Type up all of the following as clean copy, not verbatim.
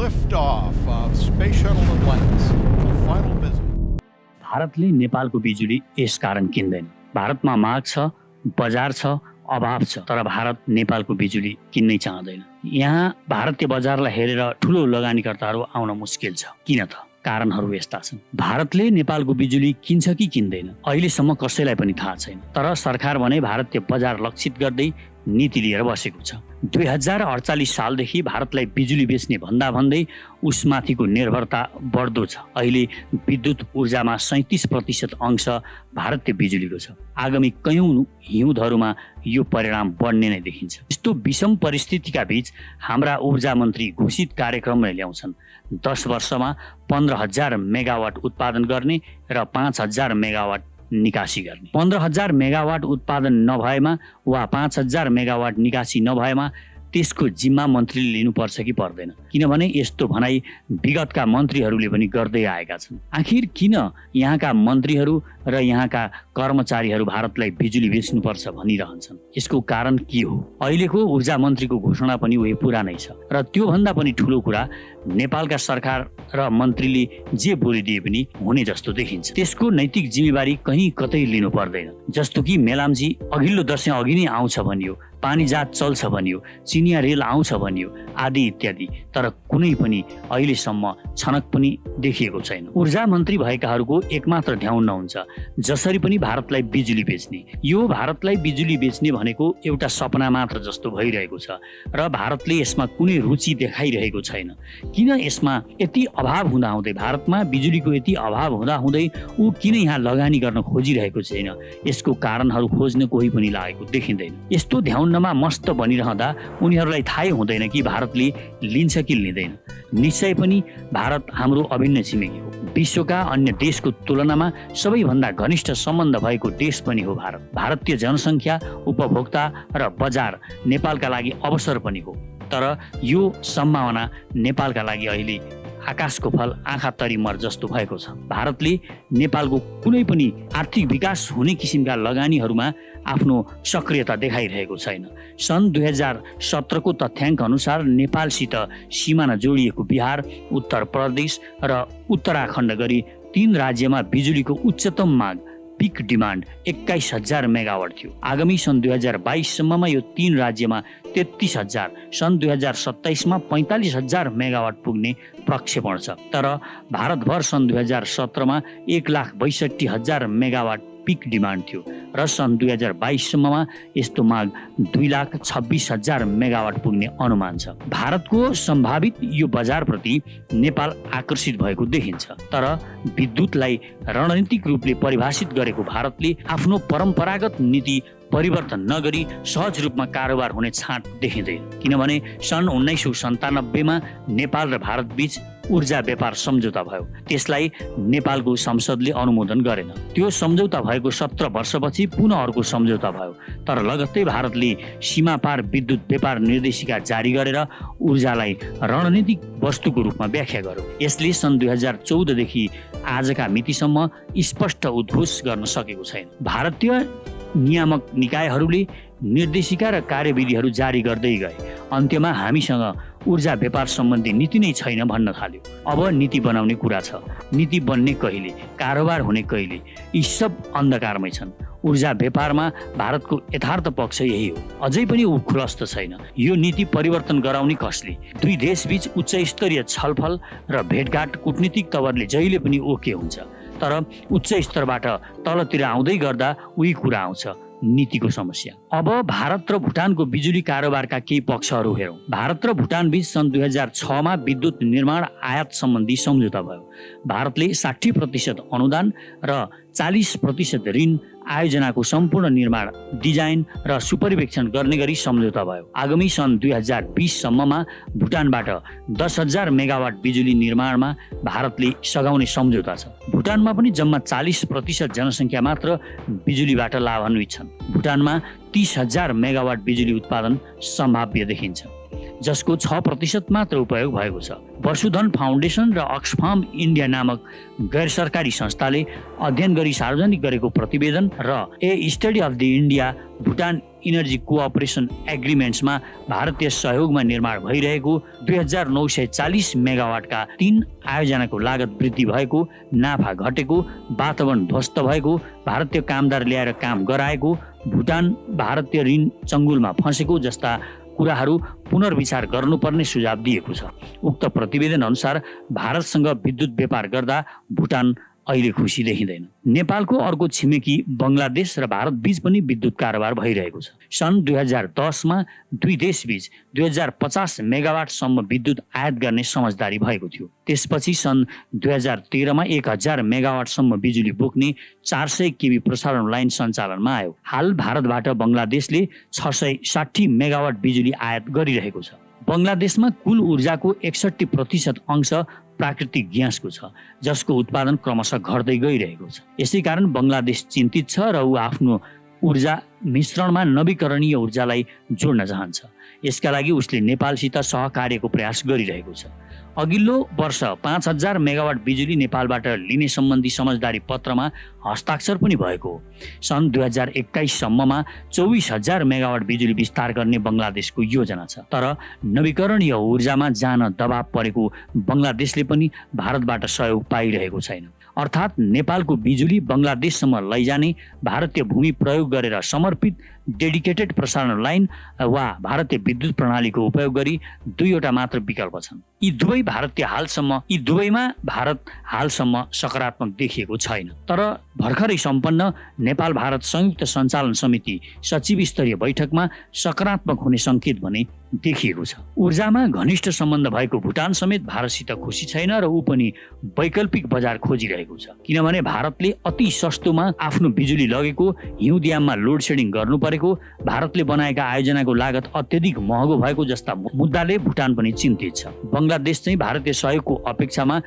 liftoff of Space Shuttle Atlantis. The final visit. भारतले नेपालको बिजुली यस कारण किन्दैन। भारतमा माग छ, बजार छ, अभाव छ, तर भारत नेपालको बिजुली किन्नै चाहँदैन। यहाँ भारतीय बजारलाई हेरेर ठुलो लगानीकर्ताहरू आउन मुस्किल छ। किन त? कारणहरू यस्ता छन्। भारतले नेपालको बिजुली किन्छ कि किन्दैन अहिलेसम्म कसैलाई पनि थाहा छैन। तर सरकार भने भारतीय बजार लक्षित गर्दै नीति लिएर बसेको छ। 2048 सालदेखि भारतलाई बिजुली बेच्ने भन्दा भन्दै उसमाथिको निर्भरता बढ्दो छ। अहिले विद्युत ऊर्जामा 37% अंश भारतीय बिजुलीको छ। आगामी कयौं हिउँदहरूमा यो परिणाम बढ्ने नै देखिन्छ। यस्तो विषम परिस्थितिका बीच हाम्रा ऊर्जा मन्त्री घोषित कार्यक्रमलाई ल्याउँछन्। 10 वर्षमा 15,000 मेगावाट उत्पादन गर्ने र 5,000 मेगावाट निकासी गर्ने। 15,000 मेगावाट उत्पादन नभएमा वा 5,000 मेगावाट निकासी नभएमा त्यसको जिम्मा मन्त्रीले लिनुपर्छ कि पर्दैन? किनभने यस्तो भनाइ विगतका मन्त्रीहरूले पनि गर्दै आएका छन्। आखिर किन यहाँका मन्त्रीहरू र यहाँका कर्मचारीहरू भारतलाई बिजुली बेच्नुपर्छ भनिरहन्छन्? यसको कारण के हो? अहिलेको ऊर्जा मन्त्रीको घोषणा पनि उही पुरानै छ र त्यो भन्दा पनि ठूलो कुरा नेपालका सरकार र मन्त्रीले जे बोलिदिए पनि हुने जस्तो देखिन्छ। त्यसको नैतिक जिम्मेवारी कहीँ कतै लिनु पर्दैन। जस्तो कि मेलाम्जी अघिल्लो दशैं अघि नै आउँछ भनियो, पानी जहाज चल्छ भनियो, चिनिया रेल आउँछ भनियो, आदि इत्यादि। तर कुनै पनि अहिलेसम्म छनक पनि देखिएको छैन। ऊर्जा मन्त्री भएकाहरूको एकमात्र ध्यान नहुन्छ जसरी पनि भारतलाई बिजुली बेच्ने। यो भारतलाई बिजुली बेच्ने भनेको एउटा सपना मात्र जस्तो भइरहेको छ र भारतले यसमा कुनै रुचि देखाइरहेको छैन। किन यसमा यति अभाव हुँदाहुँदै, भारतमा बिजुलीको यति अभाव हुँदाहुँदै ऊ किन यहाँ लगानी गर्न खोजिरहेको छैन? यसको कारणहरू खोज्न कोही पनि लागेको देखिँदैन। यस्तो ध्यानमा मस्त बनिरहँदा उनीहरूलाई थाहै हुँदैन कि भारतले लिन्छ कि लिँदैन। निश्चय पनि भारत हाम्रो अभिन्न छिमेकी हो। विश्वका अन्य देशको तुलनामा सबैभन्दा घनिष्ठ सम्बन्ध भएको देश पनि हो भारत। भारतीय जनसङ्ख्या, उपभोक्ता र बजार नेपालका लागि अवसर पनि हो। तर यो सम्भावना नेपालका लागि अहिले आकाशको फल आँखा तरिमर जस्तो भएको छ। भारतले नेपालको कुनै पनि आर्थिक विकास हुने किसिमका लगानीहरूमा आफ्नो सक्रियता देखाइरहेको छैन। सन् 2017 को तथ्याङ्क अनुसार नेपालसित सीमाना जोडिएको बिहार, उत्तर प्रदेश र उत्तराखण्ड गरी 3 राज्यमा बिजुलीको उच्चतम माग, पिक डिमान्ड 21,000 मेगावाट थियो। आगामी सन् 2022 सम्ममा यो 3 राज्यमा 33,000, सन् 2027 मा 45,000 मेगावाट पुग्ने प्रक्षेपण छ। तर भारतभर सन् 2017 मा 1,62,000 मेगावाट पिक डिमान्ड थियो र सन् 2022 सम्ममा यस्तो माग 2,26,000 मेगावाट पुग्ने अनुमान छ। भारतको सम्भावित यो बजारप्रति नेपाल आकर्षित भएको देखिन्छ। तर विद्युतलाई रणनीतिक रूपले परिभाषित गरेको भारतले आफ्नो परम्परागत नीति परिवर्तन नगरी सहज रूपमा कारोबार हुने छाँट देखिँदैन। किनभने सन् 1997 मा नेपाल र भारत बीच ऊर्जा व्यापार सम्झौता भयो। त्यसलाई नेपालको संसदले अनुमोदन गरेन। त्यो सम्झौता भएको 17 वर्षपछि पुनः अर्को सम्झौता भयो। तर लगत्तै भारतले सीमा पार विद्युत व्यापार निर्देशिका जारी गरेर ऊर्जालाई रणनीतिक वस्तुको रूपमा व्याख्या गर्यो। यसले सन् 2014 देखि आजका मितिसम्म स्पष्ट उद्घोष गर्न सकेको छैन। भारतीय नियामक निकायहरूले निर्देशिका र कार्यविधिहरू जारी गर्दै गए। अन्त्यमा हामीसँग ऊर्जा व्यापार सम्बन्धी नीति नै छैन भन्न थाल्यो। अब नीति बनाउने कुरा छ। नीति बन्ने कहिले, कारोबार हुने कहिले, यी सब अन्धकारमै छन्। ऊर्जा व्यापारमा भारतको यथार्थ पक्ष यही हो। अझै पनि ऊ खुलस्त छैन। यो नीति परिवर्तन गराउने कसले? दुई देशबीच उच्च स्तरीय छलफल र भेटघाट कूटनीतिक तवरले जहिले पनि ओके हुन्छ। तर उच्च स्तरबाट तलतिर आउँदै गर्दा उही कुरा आउँछ, नीतिको समस्या। अब भारत र भुटानको बिजुली कारोबारका केही पक्षहरू हेरौँ। भारत र भुटान बीच सन् 2006 मा विद्युत निर्माण आयात सम्बन्धी सम्झौता भयो। भारतले 60% अनुदान र 40% ऋण आयोजनाको सम्पूर्ण निर्माण, डिजाइन र सुपरिवेक्षण गर्ने गरी सम्झौता भयो। आगामी सन् 2020 सम्ममा भुटानबाट 10,000 मेगावाट बिजुली निर्माणमा भारतले सघाउने सम्झौता छ। भुटानमा पनि जम्मा 40% जनसङ्ख्या मात्र बिजुलीबाट लाभान्वित छन्। भुटानमा 30,000 मेगावाट बिजुली उत्पादन सम्भाव्य देखिन्छ, जसको 6% मात्र उपयोग भएको छ। वसुधन फाउन्डेसन र अक्सफार्म इन्डिया नामक गैर सरकारी संस्थाले अध्ययन गरी सार्वजनिक गरेको प्रतिवेदन र a study of the India Bhutan energy cooperation एग्रिमेन्ट्समा भारतीय सहयोगमा निर्माण भइरहेको 2940 मेगावाटका 3 आयोजनाको लागत वृद्धि भएको, नाफा घटेको, वातावरण ध्वस्त भएको, भारतीय कामदार ल्याएर काम गराएको, भुटान भारतीय ऋण चङ्गुलमा फँसेको जस्ता कुराहरू पुनर्विचार गर्नुपर्ने सुझाव दिएको छ। उक्त प्रतिवेदन अनुसार भारतसँग विद्युत व्यापार गर्दा भुटान अहिले खुसी देखिँदैन। नेपालको अर्को छिमेकी बङ्गलादेश र भारत बीच पनि विद्युत कारोबार भइरहेको छ। सन् 2010मा दुई देशबीच 2050 मेगावाटसम्म विद्युत आयात गर्ने समझदारी भएको थियो। त्यसपछि सन् 2013मा 1000 मेगावाटसम्म बिजुली बोक्ने 400 केबी प्रसारण लाइन सञ्चालनमा आयो। हाल भारतबाट बङ्गलादेशले 660 मेगावाट बिजुली आयात गरिरहेको छ। बङ्गलादेशमा कुल ऊर्जाको 61% अंश प्राकृतिक ग्यासको छ, जसको उत्पादन क्रमशः घट्दै गइरहेको छ। यसै कारण बङ्गलादेश चिन्तित छ र ऊ आफ्नो ऊर्जा मिश्रणमा नवीकरणीय ऊर्जालाई जोड्न चाहन्छ। यसका लागि उसले नेपालसित सहकार्यको प्रयास गरिरहेको छ। अघिल्लो वर्ष 5000 मेगावाट बिजुली नेपालबाट लिने सम्बन्धी समझदारी पत्रमा हस्ताक्षर पनि भएको हो। सन् 2021 सम्ममा 24000 मेगावाट बिजुली विस्तार गर्ने बङ्गलादेशको योजना छ। तर नवीकरणीय ऊर्जामा जान दबाव परेको बङ्गलादेशले पनि भारतबाट सहयोग पाइरहेको छैन। अर्थात् नेपालको बिजुली बङ्गलादेशसम्म लैजाने भारतीय भूमि प्रयोग गरेर समर्पित डेडिकेटेड प्रसारण लाइन वा भारतीय विद्युत प्रणालीको उपयोग गरी दुईवटा मात्र विकल्प छन्। यी दुवैमा भारत हालसम्म सकारात्मक देखिएको छैन। तर भर्खरै सम्पन्न नेपाल भारत संयुक्त सञ्चालन समिति सचिव स्तरीय बैठकमा सकारात्मक हुने संकेत भने देखिएको छ। ऊर्जामा घनिष्ठ सम्बन्ध भएको भुटान समेत भारतसित खुसी छैन र ऊ पनि वैकल्पिक बजार खोजिरहेको छ। किनभने भारतले अति सस्तोमा आफ्नो बिजुली लगेको, हिउँदयाममा लोड सेडिङ गर्नु परेको, भारतले बनाएका आयोजनाको लागत अत्यधिक महँगो भएको जस्ता मुद्दाले भुटान पनि चिन्तित छ। बङ्गलादेश चाहिँ भारतीय सहयोगको अपेक्षामा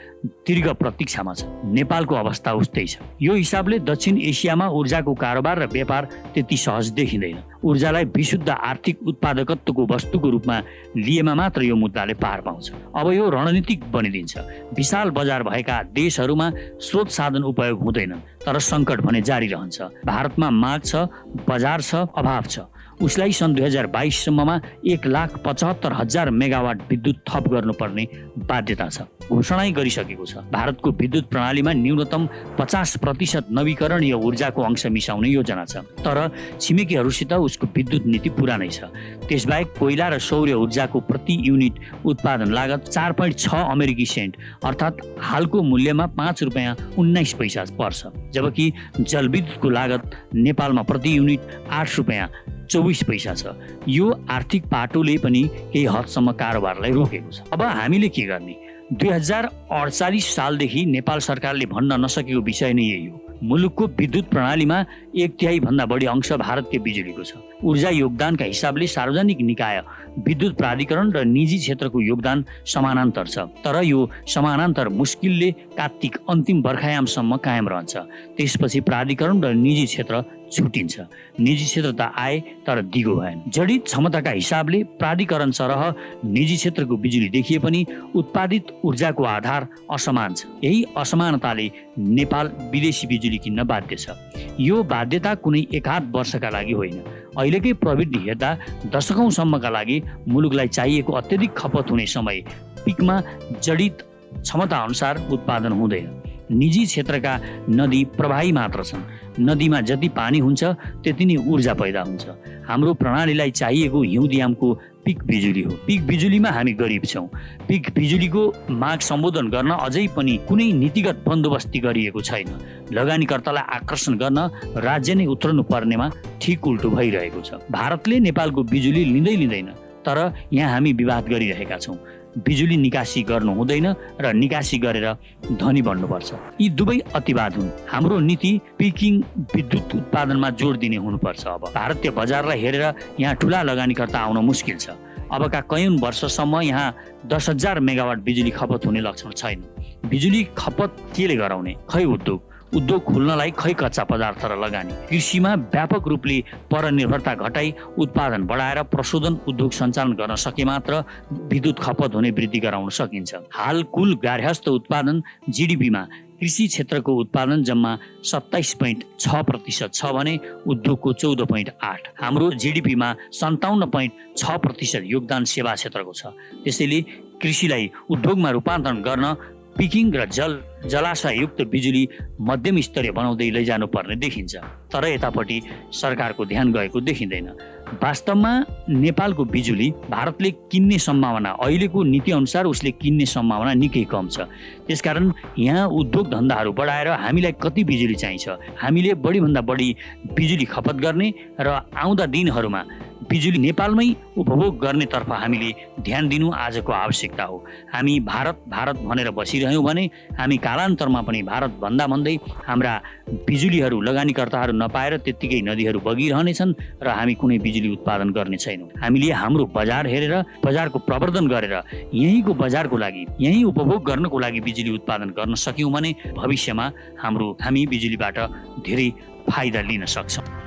दीर्घ प्रतीक्षामा छ। नेपालको अवस्था उस्तै छ। यो हिसाबले दक्षिण एसियामा ऊर्जाको कारोबार र व्यापार त्यति सहज देखिँदैन। ऊर्जालाई विशुद्ध आर्थिक उत्पादकत्वको वस्तुको रूपमा लिएमा मात्र यो मुद्दाले पार पाउँछ। अब यो रणनीतिक बनिदिन्छ। विशाल बजार भएका देशहरूमा स्रोत साधन उपयोग हुँदैन, तर सङ्कट भने जारी रहन्छ। भारतमा माग छ, बजार छ, अभाव छ। उसलाई सन् 2022 सम्ममा 1,75,000 मेगावाट विद्युत थप गर्नुपर्ने बाध्यता छ। घोषणा गरिसकेको छ। भारतको विद्युत प्रणालीमा न्यूनतम 50% नवीकरणीय ऊर्जाको अंश मिसाउने योजना छ। तर छिमेकीहरूसित उसको विद्युत नीति पुरानै छ। त्यसबाहेक कोइला र सौर्य ऊर्जाको प्रति युनिट उत्पादन लागत 4.6 अमेरिकी सेन्ट अर्थात् हालको मूल्यमा 5 रुपियाँ 19 पैसा पर्छ, जबकि जलविद्युतको लागत नेपालमा प्रति युनिट 8 रुपियाँ 24 पैसा छ। यो आर्थिक पाटोले पनि केही हदसम्म कारोबारलाई रोकेको छ। अब हामीले के गर्ने? 2048 सालदेखि नेपाल सरकारले भन्न नसकेको विषय नै यही हो। मुलुकको विद्युत प्रणालीमा 1/3 भन्दा बढी अंश भारतीय बिजुलीको छ। ऊर्जा योगदानका हिसाबले सार्वजनिक निकाय, विद्युत प्राधिकरण र निजी क्षेत्रको योगदान समानान्तर छ। तर यो समानान्तर मुस्किलले कार्तिक अन्तिम बर्खायामसम्म कायम रहन्छ। त्यसपछि प्राधिकरण र निजी क्षेत्र छुटिन्छ। निजी क्षेत्र त आए तर दिगो भएन। जडित क्षमताका हिसाबले प्राधिकरण सरह निजी क्षेत्रको बिजुली देखिए पनि उत्पादित ऊर्जाको आधार असमान छ। यही असमानताले नेपाल विदेशी बिजुली किन्न बाध्य छ। यो बाध्यता कुनै एकाध वर्षका लागि होइन। अहिलेकै प्रवृत्ति हेर्दा दशकौंसम्मका लागि मुलुकलाई चाहिएको अत्यधिक खपत हुने समय पिकमा जडित क्षमता अनुसार उत्पादन हुँदैन। निजी क्षेत्रका नदी प्रवाही मात्र छन्। नदीमा जति पानी हुन्छ त्यति नै ऊर्जा पैदा हुन्छ। हाम्रो प्रणालीलाई चाहिएको हिउँदयामको पिक बिजुली हो। पिक बिजुलीमा हामी गरिब छौँ। पिक बिजुलीको माग सम्बोधन गर्न अझै पनि कुनै नीतिगत बन्दोबस्ती गरिएको छैन। लगानीकर्तालाई आकर्षण गर्न राज्य नै उत्रनु पर्नेमा ठिक उल्टो भइरहेको छ। भारतले नेपालको बिजुली लिँदैन, तर यहाँ हामी विवाद गरिरहेका छौँ। बिजुली निकासी गर्नु हुँदैन र निकासी गरेर धनी बन्नुपर्छ। यी दुवै अतिवाद हुन्। हाम्रो नीति पिकिङ विद्युत उत्पादनमा जोड दिने हुनुपर्छ। अब भारतीय बजारलाई हेरेर यहाँ ठुला लगानीकर्ता आउन मुस्किल छ। अबका कैयौं वर्षसम्म यहाँ 10,000 मेगावाट बिजुली खपत हुने लक्षण छैन। बिजुली खपत केले गराउने? खै उद्योग। उद्योग खोल्नलाई खै कच्चा पदार्थ र लगानी। कृषिमा व्यापक रूपले परनिर्भरता घटाई उत्पादन बढाएर प्रशोधन उद्योग सञ्चालन गर्न सके मात्र विद्युत खपत हुने वृद्धि गराउन सकिन्छ। हाल कुल गार्हस्थ्य उत्पादन जीडीपीमा कृषि क्षेत्रको उत्पादन जम्मा 27.6% छ भने उद्योगको 14.8। हाम्रो जीडीपीमा 57.6% योगदान सेवा क्षेत्रको छ। त्यसैले कृषिलाई उद्योगमा रूपान्तरण गर्न पिकिङ र जलाशयुक्त बिजुली मध्यम स्तरीय बनाउँदै लैजानुपर्ने देखिन्छ। तर यतापट्टि सरकारको ध्यान गएको देखिँदैन। वास्तवमा नेपालको बिजुली भारतले किन्ने सम्भावना अहिलेको नीति अनुसार उसले किन्ने सम्भावना निकै कम छ। त्यसकारण यहाँ उद्योग धन्दाहरू बढाएर हामीलाई कति बिजुली चाहिन्छ, हामीले बढीभन्दा बढी बिजुली खपत गर्ने र आउँदा दिनहरूमा बिजुली नेपालमै उपभोग गर्नेतर्फ हामीले ध्यान दिनु आजको आवश्यकता हो। हामी भारत भनेर बसिरह्यौँ भने हामी कालान्तरमा पनि भारत भन्दै हाम्रा बिजुलीहरू लगानीकर्ताहरू नपाएर त्यत्तिकै नदीहरू बगिरहनेछन् र हामी कुनै बिजुली उत्पादन गर्ने छैनौँ। हामीले हाम्रो बजार हेरेर बजारको प्रवर्धन गरेर यहीँको बजारको लागि यहीँ उपभोग गर्नको लागि बिजुली उत्पादन गर्न सक्यौँ भने भविष्यमा हामी बिजुलीबाट धेरै फाइदा लिन सक्छौँ।